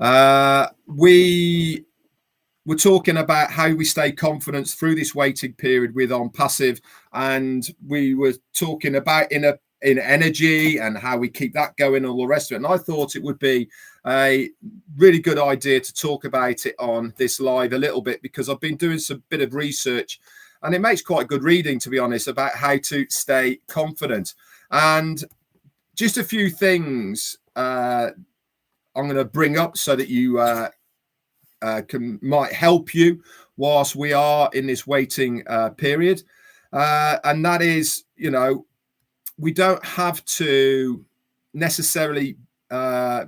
We were talking about how we stay confident through this waiting period with OnPassive, and we were talking about in energy and how we keep that going and all the rest of it. And I thought it would be a really good idea to talk about it on this live a little bit, because I've been doing some bit of research, and it makes quite good reading, to be honest, about how to stay confident. And just a few things I'm going to bring up so that you might help you whilst we are in this waiting period, and that is, you know, we don't have to necessarily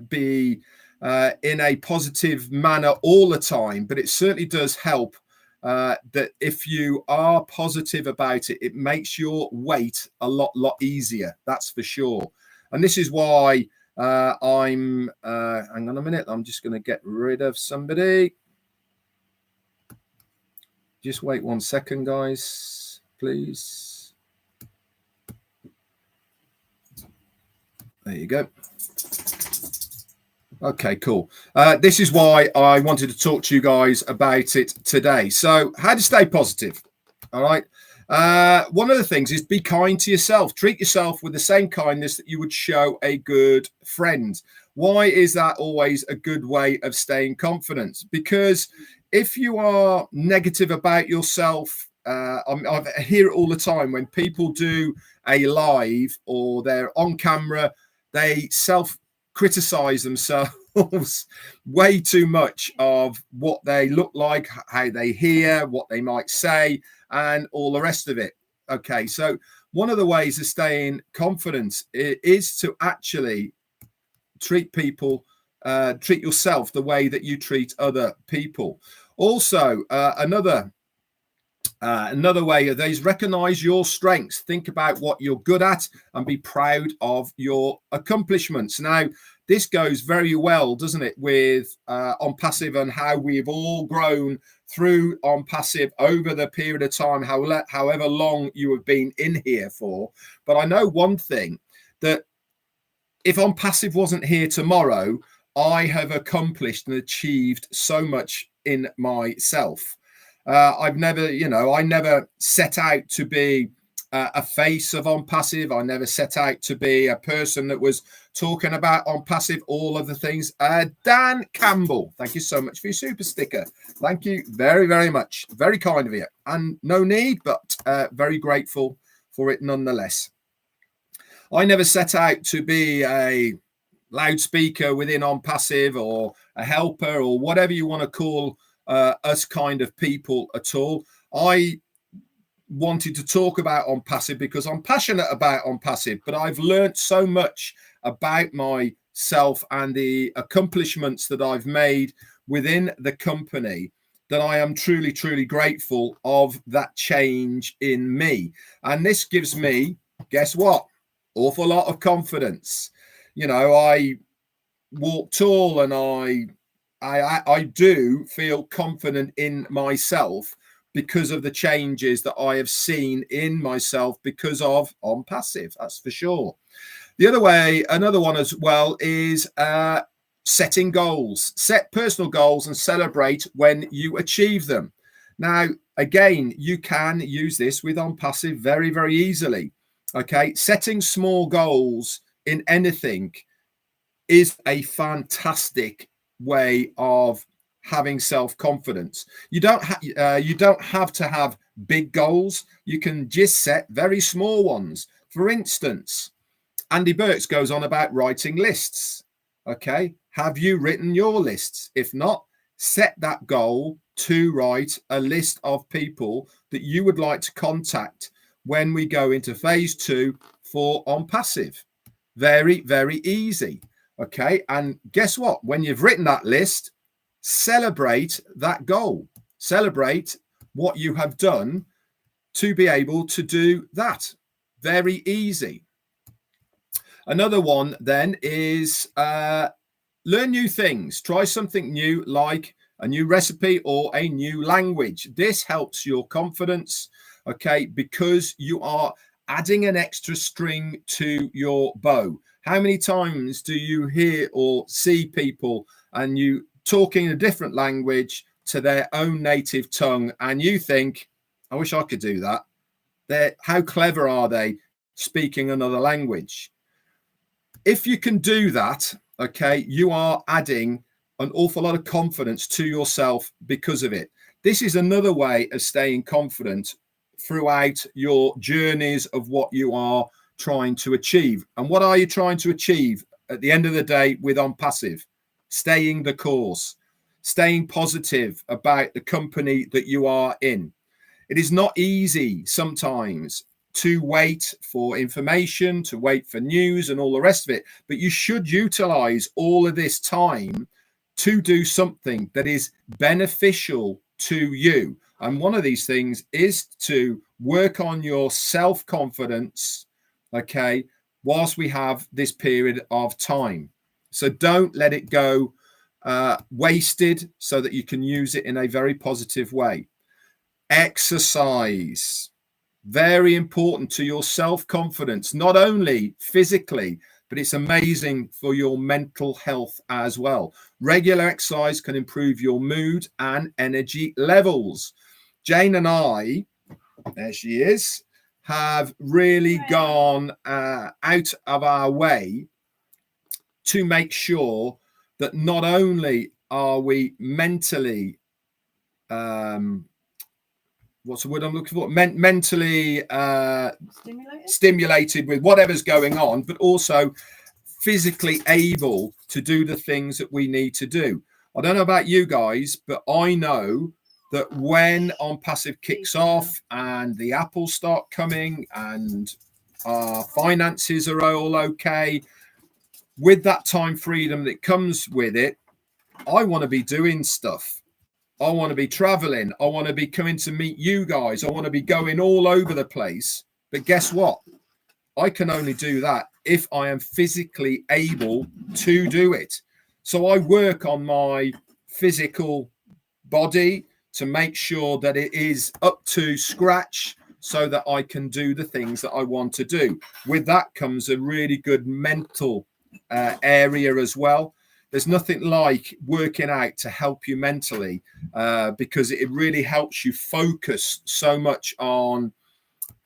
be in a positive manner all the time, but it certainly does help that if you are positive about it, it makes your wait a lot easier. That's for sure. And this is why I'm hang on a minute, I'm just going to get rid of somebody. Just wait 1 second, guys, please. There you go. Okay, cool. This is why I wanted to talk to you guys about it today. So how to stay positive. All right. One of the things is be kind to yourself. Treat yourself with the same kindness that you would show a good friend. Why is that always a good way of staying confident? Because if you are negative about yourself, I hear it all the time when people do a live or they're on camera, they self-criticize themselves way too much of what they look like, how they hear, what they might say, and all the rest of it. Okay, so one of the ways of staying confident is to actually treat yourself the way that you treat other people. Also, another way of these, recognize your strengths. Think about what you're good at and be proud of your accomplishments. Now, this goes very well, doesn't it, with OnPassive and how we've all grown through OnPassive over the period of time, however long you have been in here for. But I know one thing, that if OnPassive wasn't here tomorrow, I have accomplished and achieved so much in myself. I never set out to be a face of OnPassive. I never set out to be a person that was talking about OnPassive, all of the things. Dan Campbell, thank you so much for your super sticker. Thank you very, very much. Very kind of you. And no need, but very grateful for it nonetheless. I never set out to be a loudspeaker within OnPassive or a helper or whatever you want to call us kind of people at all. I wanted to talk about OnPassive because I'm passionate about OnPassive, but I've learned so much about myself and the accomplishments that I've made within the company that I am truly, truly grateful of that change in me. And this gives me, guess what? Awful lot of confidence. You know, I walk tall and I do feel confident in myself because of the changes that I have seen in myself because of OnPassive. That's for sure. The other way, another one as well, is setting goals. Set personal goals and celebrate when you achieve them. Now, again, you can use this with OnPassive very, very easily. Okay, setting small goals in anything is a fantastic way of having self-confidence. You don't have to have big goals. You can just set very small ones. For instance, Andy Burks goes on about writing lists. Okay, have you written your lists? If not, set that goal to write a list of people that you would like to contact when we go into phase 2 for OnPassive. Very, very easy. Okay, and guess what? When you've written that list, celebrate that goal. Celebrate what you have done to be able to do that. Very easy. Another one then is learn new things. Try something new, like a new recipe or a new language. This helps your confidence, okay, because you are adding an extra string to your bow. How many times do you hear or see people and you talking a different language to their own native tongue, and you think, I wish I could do that. How clever are they speaking another language? If you can do that, okay, you are adding an awful lot of confidence to yourself because of it. This is another way of staying confident throughout your journeys of what you are trying to achieve. And what are you trying to achieve at the end of the day with OnPassive? Staying the course, staying positive about the company that you are in. It is not easy sometimes to wait for information, to wait for news and all the rest of it, but you should utilize all of this time to do something that is beneficial to you. And one of these things is to work on your self-confidence, okay, whilst we have this period of time. So don't let it go wasted, so that you can use it in a very positive way. Exercise, very important to your self-confidence, not only physically, but it's amazing for your mental health as well. Regular exercise can improve your mood and energy levels. Jane and I, there she is, have really gone out of our way to make sure that not only are we mentally, what's the word I'm looking for? Mentally stimulated with whatever's going on, but also physically able to do the things that we need to do. I don't know about you guys, but I know that when OnPassive kicks off and the apples start coming and our finances are all okay, with that time freedom that comes with it, I want to be doing stuff. I want to be traveling. I want to be coming to meet you guys. I want to be going all over the place. But guess what? I can only do that if I am physically able to do it. So I work on my physical body to make sure that it is up to scratch so that I can do the things that I want to do. With that comes a really good mental area as well. There's nothing like working out to help you mentally because it really helps you focus so much on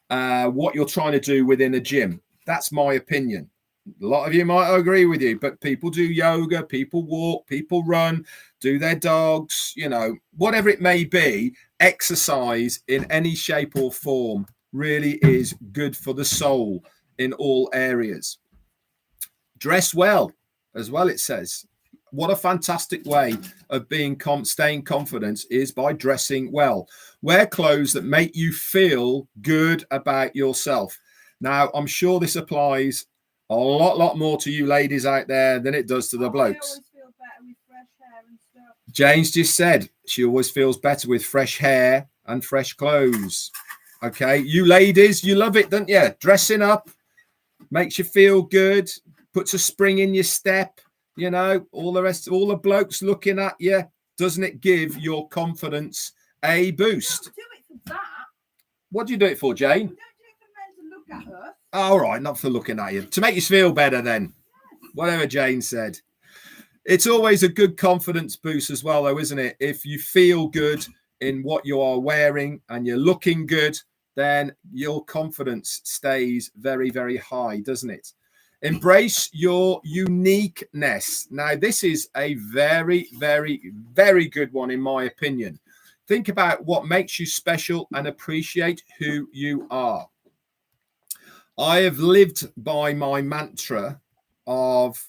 what you're trying to do within a gym. That's my opinion. A lot of you might agree with you, but people do yoga, people walk, people run, do their dogs, you know, whatever it may be. Exercise in any shape or form really is good for the soul in all areas. Dress well as well, it says. What a fantastic way of being staying confident is by dressing well. Wear clothes that make you feel good about yourself. Now, I'm sure this applies a lot more to you ladies out there than it does to the blokes. Jane's just said she always feels better with fresh hair and fresh clothes. Okay, you ladies, you love it, don't you? Dressing up makes you feel good, puts a spring in your step, you know, all the rest, all the blokes looking at you. Doesn't it give your confidence a boost? Don't do it for that. What do you do it for, Jane? We don't do it for men to look at us. All right, not for looking at you. To make you feel better then. Yes. Whatever Jane said. It's always a good confidence boost as well, though, isn't it? If you feel good in what you are wearing and you're looking good, then your confidence stays very, very high, doesn't it? Embrace your uniqueness. Now, this is a very, very, very good one, in my opinion. Think about what makes you special and appreciate who you are. I have lived by my mantra of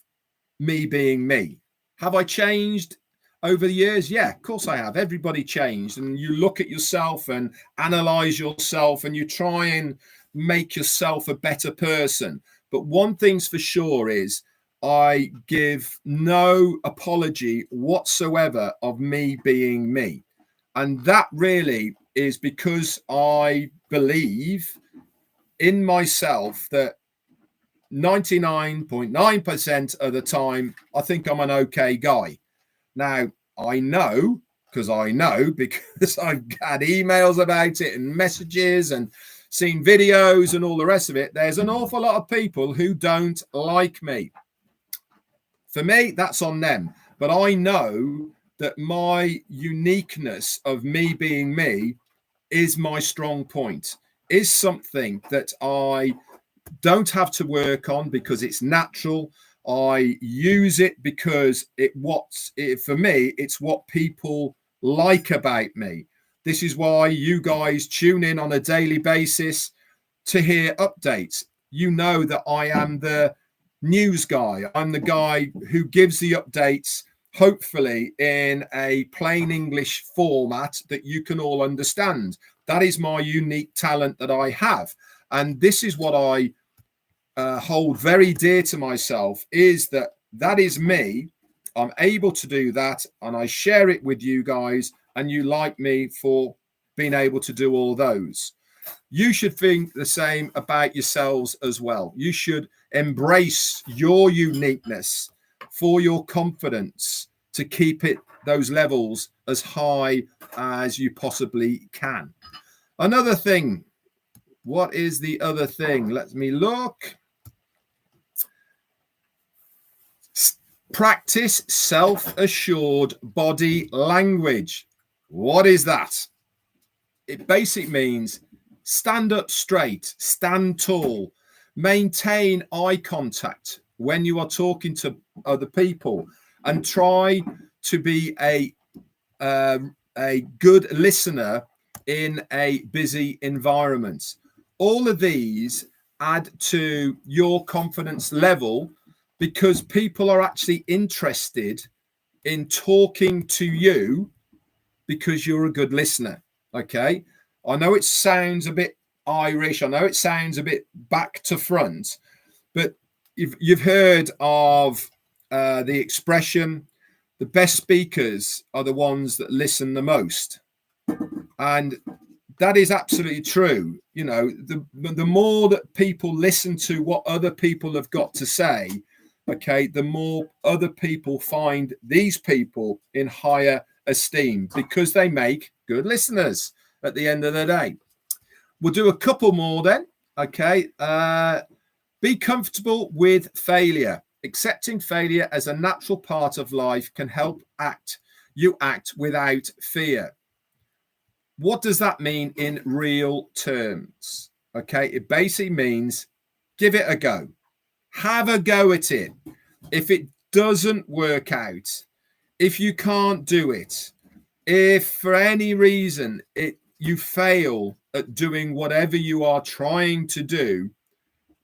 me being me. Have I changed over the years? Yeah, of course I have. Everybody changed. And you look at yourself and analyze yourself and you try and make yourself a better person. But one thing's for sure is I give no apology whatsoever of me being me. And that really is because I believe in myself that 99.9% of the time, I think I'm an okay guy. Now, I know because I've had emails about it and messages and seen videos and all the rest of it, there's an awful lot of people who don't like me. For me, that's on them. But I know that my uniqueness of me being me is my strong point, is something that I don't have to work on because it's natural. I use it because for me, it's what people like about me. This is why you guys tune in on a daily basis to hear updates. You know that I am the news guy. I'm the guy who gives the updates, hopefully in a plain English format that you can all understand. That is my unique talent that I have. And this is what I hold very dear to myself, is that is me. I'm able to do that, and I share it with you guys, and you like me for being able to do all those. You should think the same about yourselves as well. You should embrace your uniqueness for your confidence to keep those levels as high as you possibly can. Another thing. What is the other thing? Let me look. Practice self-assured body language. What is that? It basically means stand up straight, stand tall, maintain eye contact when you are talking to other people, and try to be a good listener in a busy environment. All of these add to your confidence level because people are actually interested in talking to you because you're a good listener. Okay. I know it sounds a bit Irish. I know it sounds a bit back to front, but you've heard of the expression, the best speakers are the ones that listen the most. And that is absolutely true. You know, the more that people listen to what other people have got to say, okay, the more other people find these people in higher esteem because they make good listeners at the end of the day. We'll do a couple more then. Okay. Be comfortable with failure. Accepting failure as a natural part of life can help you act without fear. What does that mean in real terms? Okay, it basically means give it a go. Have a go at it. If it doesn't work out, if you can't do it, if for any reason you fail at doing whatever you are trying to do,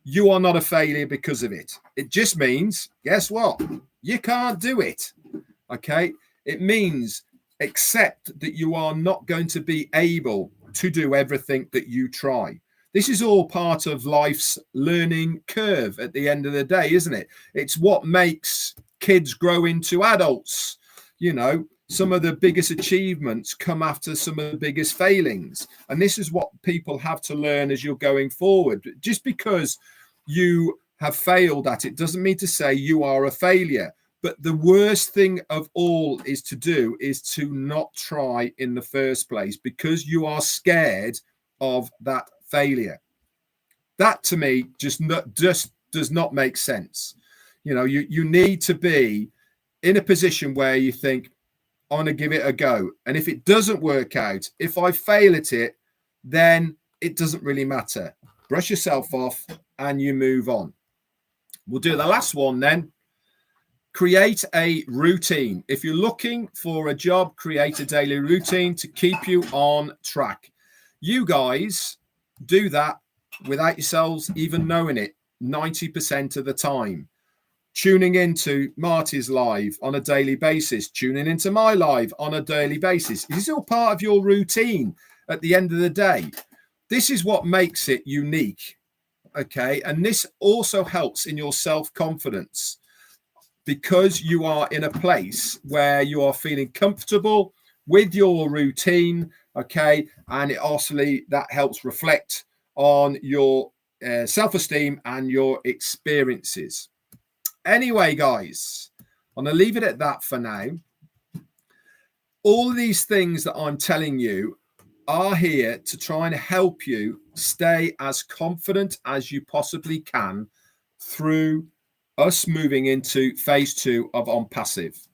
you are not a failure because of it. It just means, guess what? You can't do it. Okay, it means accept that you are not going to be able to do everything that you try. This is all part of life's learning curve at the end of the day, isn't it? It's what makes kids grow into adults. You know, some of the biggest achievements come after some of the biggest failings. And this is what people have to learn as you're going forward. Just because you have failed at it doesn't mean to say you are a failure. But the worst thing of all is to not try in the first place because you are scared of that failure. That to me just does not make sense. You know, you need to be in a position where you think, I want to give it a go. And if it doesn't work out, if I fail at it, then it doesn't really matter. Brush yourself off and you move on. We'll do the last one then. Create a routine. If you're looking for a job, create a daily routine to keep you on track. You guys do that without yourselves even knowing it 90% of the time. Tuning into Marty's live on a daily basis, tuning into my live on a daily basis. This is all part of your routine at the end of the day. This is what makes it unique. Okay. And this also helps in your self-confidence, because you are in a place where you are feeling comfortable with your routine, okay? And it also that helps reflect on your self-esteem and your experiences. Anyway, guys, I'm going to leave it at that for now. All of these things that I'm telling you are here to try and help you stay as confident as you possibly can through us moving into phase 2 of OnPassive.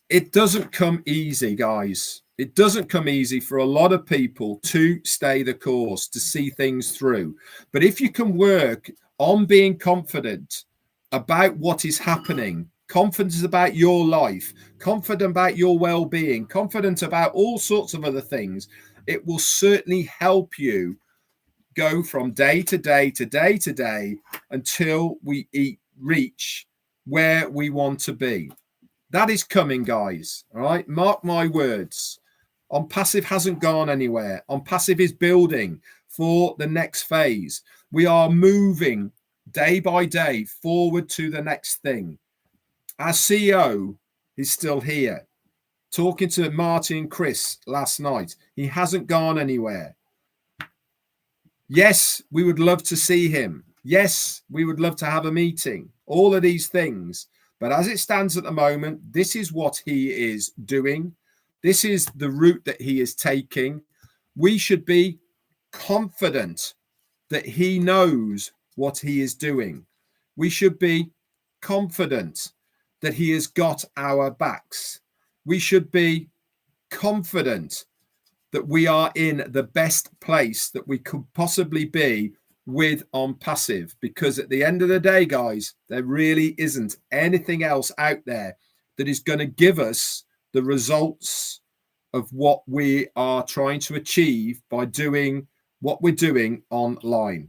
It doesn't come easy, guys. It doesn't come easy for a lot of people to stay the course, to see things through. But if you can work on being confident about what is happening, confident about your life, confident about your well-being, confident about all sorts of other things, it will certainly help you go from day to day to day to day until we reach where we want to be. That is coming, guys. All right. Mark my words. OnPassive hasn't gone anywhere. OnPassive is building for the next phase. We are moving day by day forward to the next thing. Our CEO is still here. Talking to Martin and Chris last night. He hasn't gone anywhere. Yes, we would love to see him. Yes, we would love to have a meeting. All of these things. But as it stands at the moment, this is what he is doing. This is the route that he is taking. We should be confident that he knows what he is doing. We should be confident that he has got our backs. We should be confident that we are in the best place that we could possibly be with OnPassive, because at the end of the day, guys, there really isn't anything else out there that is going to give us the results of what we are trying to achieve by doing what we're doing online.